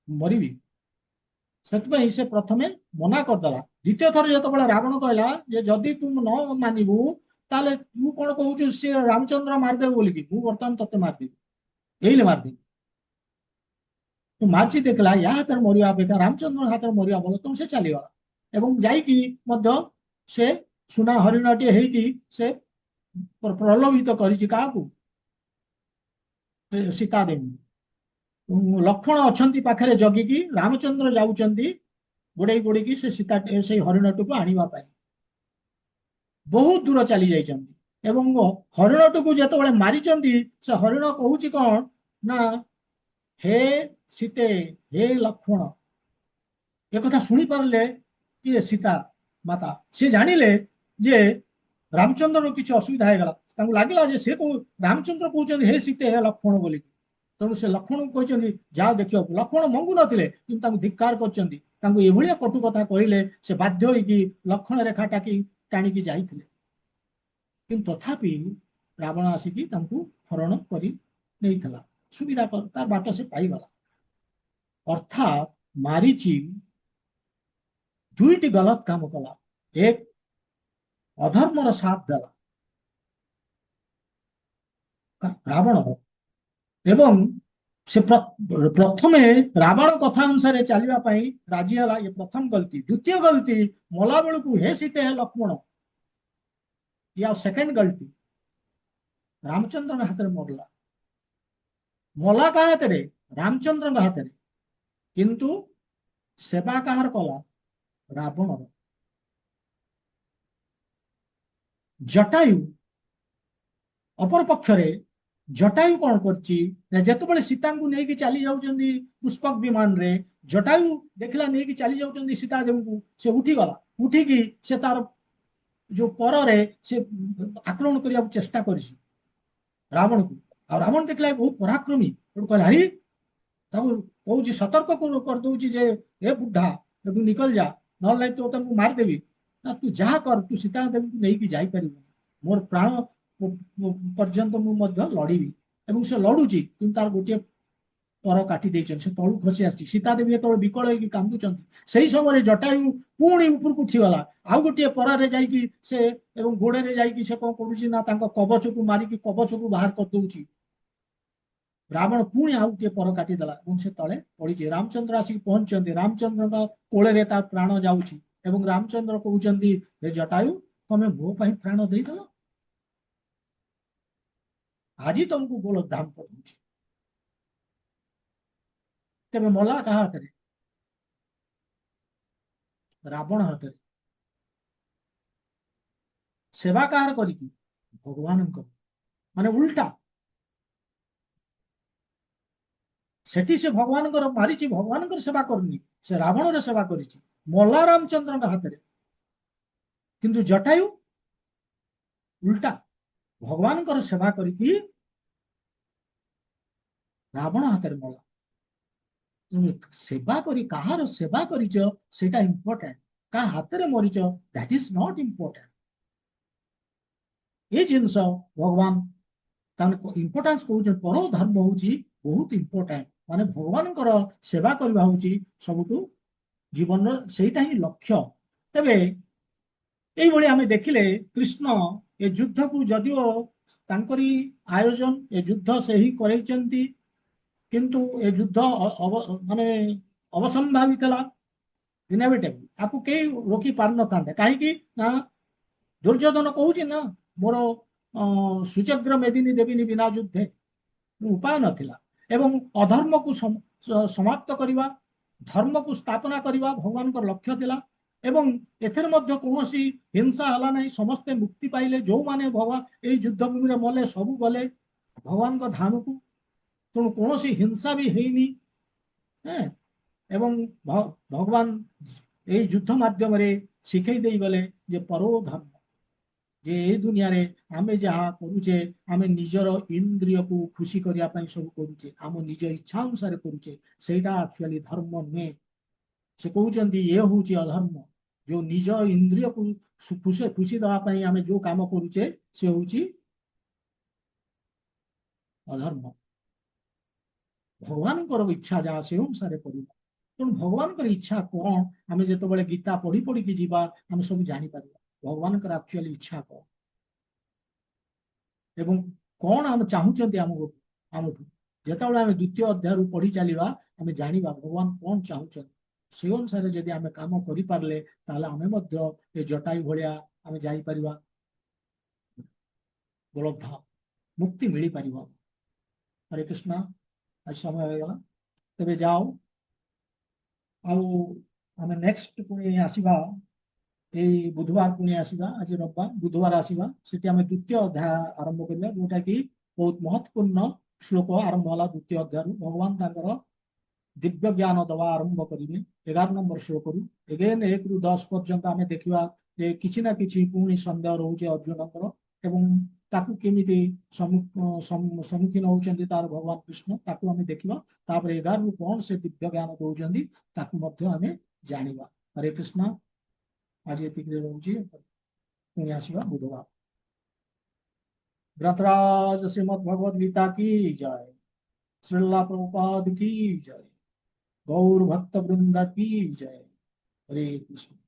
ମରିବି। ସେଥିପାଇଁ ସେ ପ୍ରଥମେ ମନା କରିଦେଲା। ଦ୍ୱିତୀୟ ଥର ଯେତେବେଳେ ରାବଣ କହିଲା ଯେ ଯଦି ତୁ ନ ମାନିବୁ ତାହେଲେ ତୁ କଣ କହୁଛୁ ସେ ରାମଚନ୍ଦ୍ର ମାରିଦେବେ ବୋଲିକି, ମୁଁ ବର୍ତ୍ତମାନ ତତେ ମାରିଦେବି, ଏଇଲେ ମାରିଦେବି। ତୁ ମାରିଚି ଦେଖିଲା ୟା ହାତରେ ମରିବା ଅପେକ୍ଷା ରାମଚନ୍ଦ୍ର ହାତରେ ମରିବା ଭଲ, ତେଣୁ ସେ ଚାଲିଗଲା ଏବଂ ଯାଇକି ମଧ୍ୟ ସେ ସୁନା ହରିଣଟିଏ ହେଇକି ସେ ପ୍ରଲୋଭିତ କରିଛି କାହାକୁ, ସୀତା ଦେବୀ। ଲକ୍ଷ୍ମଣ ଅଛନ୍ତି ପାଖରେ ଜଗିକି, ରାମଚନ୍ଦ୍ର ଯାଉଛନ୍ତି ଗୋଡେଇ ଗୋଡେଇକି ସେ ସୀତା ସେଇ ହରିଣଟିକୁ ଆଣିବା ପାଇଁ। ବହୁତ ଦୂର ଚାଲି ଯାଇଛନ୍ତି ଏବଂ ହରିଣଟିକୁ ଯେତେବେଳେ ମାରିଛନ୍ତି, ସେ ହରିଣ କହୁଛି କଣ ନା ହେ ସୀତେ, ହେ ଲକ୍ଷ୍ମଣ। ଏକଥା ଶୁଣିପାରିଲେ କିଏ ସୀତା ମାତା, ସେ ଜାଣିଲେ ଯେ ରାମଚନ୍ଦ୍ରର କିଛି ଅସୁବିଧା ହେଇଗଲା। ତାଙ୍କୁ ଲାଗିଲା ଯେ ସେ ରାମଚନ୍ଦ୍ର କହୁଛନ୍ତି ହେ ସୀତେ, ହେ ଲକ୍ଷ୍ମଣ ବୋଲିକି। ତେଣୁ ସେ ଲକ୍ଷ୍ମଣଙ୍କୁ କହିଛନ୍ତି ଯାଅ ଦେଖିବାକୁ। ଲକ୍ଷ୍ମଣ ମଙ୍ଗୁ ନଥିଲେ କିନ୍ତୁ ତାଙ୍କୁ ଧିକ୍କାର କରିଛନ୍ତି। ତାଙ୍କୁ ଏଭଳିଆ କଟୁ କଥା କହିଲେ ସେ ବାଧ୍ୟ ହୋଇକି ଲକ୍ଷ୍ମଣ ରେଖା ଟାଣିକି ଯାଇଥିଲେ। କିନ୍ତୁ ତଥାପି ରାବଣ ଆସିକି ତାଙ୍କୁ ହରଣ କରି ନେଇଥିଲା, ସୁବିଧା ତାର ବାଟ ସେ ପାଇଗଲା। ଅର୍ଥାତ୍ ମାରିଚି ଦୁଇଟି ଗଲତ କାମ କଲା। ଏକ ଅଧର୍ମର ସାଥ ଦେଲା ରାବଣର, ଏବଂ ସେ ପ୍ରଥମେ ରାବଣ କଥା ଅନୁସାରେ ଚାଲିବା ପାଇଁ ରାଜି ହେଲା, ଏ ପ୍ରଥମ ଗଲତି। ଦ୍ୱିତୀୟ ଗଲତି, ମଲା ବେଳକୁ ହେ ସୀତେ ହେ ଲକ୍ଷ୍ମଣ, ଇଏ ଆଉ ସେକେଣ୍ଡ ଗଲତି। ରାମଚନ୍ଦ୍ରଙ୍କ ହାତରେ ମରିଲା। ମଲା କାହା ହାତରେ? ରାମଚନ୍ଦ୍ରଙ୍କ ହାତରେ। କିନ୍ତୁ ସେବା କାହାର କଲା? ରାବଣର। ଜଟାୟୁ ଅପର ପକ୍ଷରେ, ଜଟାୟୁ କଣ କରିଛି ନା ଯେତେବେଳେ ସୀତାଙ୍କୁ ନେଇକି ଚାଲି ଯାଉଛନ୍ତି ପୁଷ୍ପକ ବିମାନରେ, ଜଟାୟୁ ଦେଖିଲା ନେଇକି ଚାଲି ଯାଉଛନ୍ତି ସୀତା ଦେବୀଙ୍କୁ, ସେ ଉଠିଗଲା। ଉଠିକି ସେ ତାର ଯୋଉ ପରରେ ସେ ଆକ୍ରମଣ କରିବାକୁ ଚେଷ୍ଟା କରିଛି ରାବଣକୁ। ଆଉ ରାବଣ ଦେଖିଲା ବହୁତ ପରାକ୍ରମୀ, କହିଲା ଆରେ, ତାକୁ କହୁଛି, ସତର୍କ କରିଦଉଛି ଯେ ଏ ବୁଢା ଏଠୁ ନିକଲ ଯା, ନହେଲେ ନାଇଁ ତୋତେ ମୁଁ ମାରିଦେବି। ନା ତୁ ଯାହା କର, ତୁ ସୀତା ଦେବୀଙ୍କୁ ନେଇକି ଯାଇପାରିବୁ, ମୋର ପ୍ରାଣ ପର୍ଯ୍ୟନ୍ତ ମୁଁ ମଧ୍ୟ ଲଢିବି। ଏବଂ ସେ ଲଢୁଛି କିନ୍ତୁ ତାର ଗୋଟିଏ ପର କାଟି ଦେଇଛନ୍ତି, ସେ ତଳୁ ଖସି ଆସିଛି। ସୀତା ଦେବୀ ଯେତେବେଳେ ବିକଳ ହେଇକି କାନ୍ଦୁଛନ୍ତି, ସେଇ ସମୟରେ ଜଟାୟୁ ପୁଣି ଉପରକୁ ଉଠିଗଲା। ଆଉ ଗୋଟିଏ ପରରେ ଯାଇକି ସେ ଏବଂ ଗୋଡରେ ଯାଇକି ସେ କଣ କରୁଛି ନା ତାଙ୍କ କବଚକୁ ମାରିକି କବଚକୁ ବାହାର କରିଦଉଛି। ରାବଣ ପୁଣି ଆଉ ଗୋଟିଏ ପର କାଟିଦେଲା ଏବଂ ସେ ତଳେ ପଡିଛି। ରାମଚନ୍ଦ୍ର ଆସିକି ପହଞ୍ଚିଛନ୍ତି, ରାମଚନ୍ଦ୍ରଙ୍କ କୋଳରେ ତା ପ୍ରାଣ ଯାଉଛି ଏବଂ ରାମଚନ୍ଦ୍ର କହୁଛନ୍ତି ହେ ଜଟାୟୁ, ତମେ ମୋ ପାଇଁ ପ୍ରାଣ ଦେଇଦେଲ, ଆଜି ତମକୁ ଗୋଲକଧାମ ପଠଉଛି। ତେବେ ମଲା କାହା ହାତରେ? ରାବଣ ହାତରେ। ସେବା କାହାର କରିକି? ଭଗବାନଙ୍କ। ମାନେ ଉଲ୍ଟା। ସେଠି ସେ ଭଗବାନଙ୍କର ମାରିଛି, ଭଗବାନଙ୍କର ସେବା କରୁନି, ସେ ରାବଣର ସେବା କରିଛି, ମଲା ରାମଚନ୍ଦ୍ରଙ୍କ ହାତରେ। କିନ୍ତୁ ଜଟାୟୁ ଉଲ୍ଟା, ଭଗବାନଙ୍କର ସେବା କରିକି ରାବଣ ହାତରେ ମଲା। ସେବା କରି କାହାର ସେବା କରିଛ ସେଇଟା ଇମ୍ପୋର୍ଟାଣ୍ଟ, କାହା ହାତରେ ମରିଛ ଦ୍ୟାଟ ଇଜ ନଟ୍ ଇମ୍ପୋର୍ଟାଣ୍ଟ। ଏ ଜିନିଷ ଭଗବାନ ତାମାନେ ଇମ୍ପୋର୍ଟାନ୍ସ କହୁଛନ୍ତି। ପର ଧର୍ମ ହଉଛି ବହୁତ ଇମ୍ପୋର୍ଟାଣ୍ଟ, ମାନେ ଭଗବାନଙ୍କର ସେବା କରିବା ହଉଛି ସବୁଠୁ ଜୀବନର ସେଇଟା ହିଁ ଲକ୍ଷ୍ୟ। ତେବେ এইଭଳି ଆମେ ଦେଖିଲେ କୃଷ୍ଣ ଏ ଯୁଦ୍ଧକୁ ଯଦିଓ ତାଙ୍କରି ଆୟୋଜନ, ଏ ଯୁଦ୍ଧ ସେହି କରେଇଛନ୍ତି, କିନ୍ତୁ ଏ ଯୁଦ୍ଧ ମାନେ ଅବସମ୍ଭାବୀ ଥିଲା। ଇନେଭିଟେବଲ, ତାକୁ କେହି ରୋକି ପାରିନଥାନ୍ତେ। କାହିଁକି ନା ଦୁର୍ଯ୍ୟୋଧନ କହୁଛି ନା ମୋର ସୁଚଗ୍ର ମେଦିନୀ ଦେବିନି ବିନା ଯୁଦ୍ଧେ, ଉପାୟ ନଥିଲା। ଏବଂ ଅଧର୍ମକୁ ସମାପ୍ତ କରିବା, ଧର୍ମକୁ ସ୍ଥାପନା କରିବା ଭଗବାନଙ୍କର ଲକ୍ଷ୍ୟ ଥିଲା। ଏବଂ ଏଥିରେ ମଧ୍ୟ କୌଣସି ହିଂସା ହେଲା ନାହିଁ, ସମସ୍ତେ ମୁକ୍ତି ପାଇଲେ। ଯୋଉମାନେ ଭଗବାନ ଏଇ ଯୁଦ୍ଧ ଭୂମିରେ ମଲେ ସବୁ ଗଲେ ଭଗବାନଙ୍କ ଧାମକୁ, ତେଣୁ କୌଣସି ହିଂସା ବି ହେଇନି। ଏବଂ ଭଗବାନ ଏଇ ଯୁଦ୍ଧ ମାଧ୍ୟମରେ ଶିଖେଇ ଦେଇ ଗଲେ ଯେ ପରୋ ଧର୍ମ, ଯେ ଏଇ ଦୁନିଆରେ ଆମେ ଯାହା କରୁଛେ ଆମେ ନିଜର ଇନ୍ଦ୍ରିୟକୁ ଖୁସି କରିବା ପାଇଁ ସବୁ କରୁଛେ, ଆମ ନିଜ ଇଚ୍ଛା ଅନୁସାରେ କରୁଛେ, ସେଇଟା ଆକ୍ଚୁଆଲି ଧର୍ମ ନୁହେଁ। ସେ କହୁଛନ୍ତି ଇଏ ହଉଛି ଅଧର୍ମ। ଯୋଉ ନିଜ ଇନ୍ଦ୍ରିୟକୁ ଖୁସି ଦେବା ପାଇଁ ଆମେ ଯୋଉ କାମ କରୁଛେ ସେ ହଉଛି ଅଧର୍ମ। ଭଗବାନଙ୍କର ଇଚ୍ଛା ଯାହା ସେ ଅନୁସାରେ କରିବା। ତେଣୁ ଭଗବାନଙ୍କର ଇଚ୍ଛା କଣ, ଆମେ ଯେତେବେଳେ ଗୀତା ପଢି ପଢିକି ଯିବା ଆମେ ସବୁ ଜାଣିପାରିବା ଭଗବାନଙ୍କର ଆକ୍ଚୁଆଲି ଇଚ୍ଛା କଣ ଏବଂ କଣ ଆମେ ଚାହୁଁଛନ୍ତି ଆମଠୁ। ଯେତେବେଳେ ଆମେ ଦ୍ୱିତୀୟ ଅଧ୍ୟାୟରୁ ପଢି ଚାଲିବା ଆମେ ଜାଣିବା ଭଗବାନ କଣ ଚାହୁଁଛନ୍ତି। ସେ ଅନୁସାରେ ଯଦି ଆମେ କାମ କରିପାରିଲେ ତାହେଲେ ଆମେ ମଧ୍ୟ ଏ ଜଟାୟୁ ଭଳିଆ ଆମେ ଯାଇପାରିବା ଗୋଲକଧାମ, ମୁକ୍ତି ମିଳିପାରିବ। ହରେ କୃଷ୍ଣ, ଆଜି ସମୟ ହେଇଗଲା, ତେବେ ଯାଅ। ଆଉ ଆମେ ନେକ୍ସଟ ପୁଣି ଆସିବା ଏଇ ବୁଧବାର, ପୁଣି ଆସିବା। ଆଜି ରବିବାର, ବୁଧବାର ଆସିବା, ସେଠି ଆମେ ଦ୍ୱିତୀୟ ଅଧ୍ୟାୟ ଆରମ୍ଭ କରିବା, ଯୋଉଟା କି ବହୁତ ମହତ୍ୱପୂର୍ଣ୍ଣ ଶ୍ଲୋକ ଆରମ୍ଭ ହେଲା ଦ୍ୱିତୀୟ ଅଧ୍ୟାୟରୁ। ଭଗବାନ ତାଙ୍କର ଦିବ୍ୟ ଜ୍ଞାନ ଦେବା ଆରମ୍ଭ କରିବେ 11 ନମ୍ବର ଶ୍ଲୋକରୁ। ଏଗେନ 1 ରୁ 10 ପର୍ଯ୍ୟନ୍ତ ଆମେ ଦେଖିବା ଯେ କିଛି ନା କିଛି ପୁଣି ସନ୍ଦେହ ରହୁଛି ଅର୍ଜୁନଙ୍କର, ଏବଂ ତାକୁ କେମିତି ସମ୍ମୁଖୀନ ହଉଛନ୍ତି ତାର ଭଗବାନ କୃଷ୍ଣ, ତାକୁ ଆମେ ଦେଖିବା। ତାପରେ 11 ରୁ କଣ ସେ ଦିବ୍ୟ ଜ୍ଞାନ ଦଉଛନ୍ତି ତାକୁ ମଧ୍ୟ ଆମେ ଜାଣିବା। ହରେ କୃଷ୍ଣ, ଆଜି ଏତିକିରେ ରହୁଛି, ପୁଣି ଆସିବା ବୁଧବାର। ग्रंथराज श्रीमद् भगवद गीता की जय, श्रीला प्रभुपाद की जय, गौर भक्त वृंद की जय। हरे कृष्ण।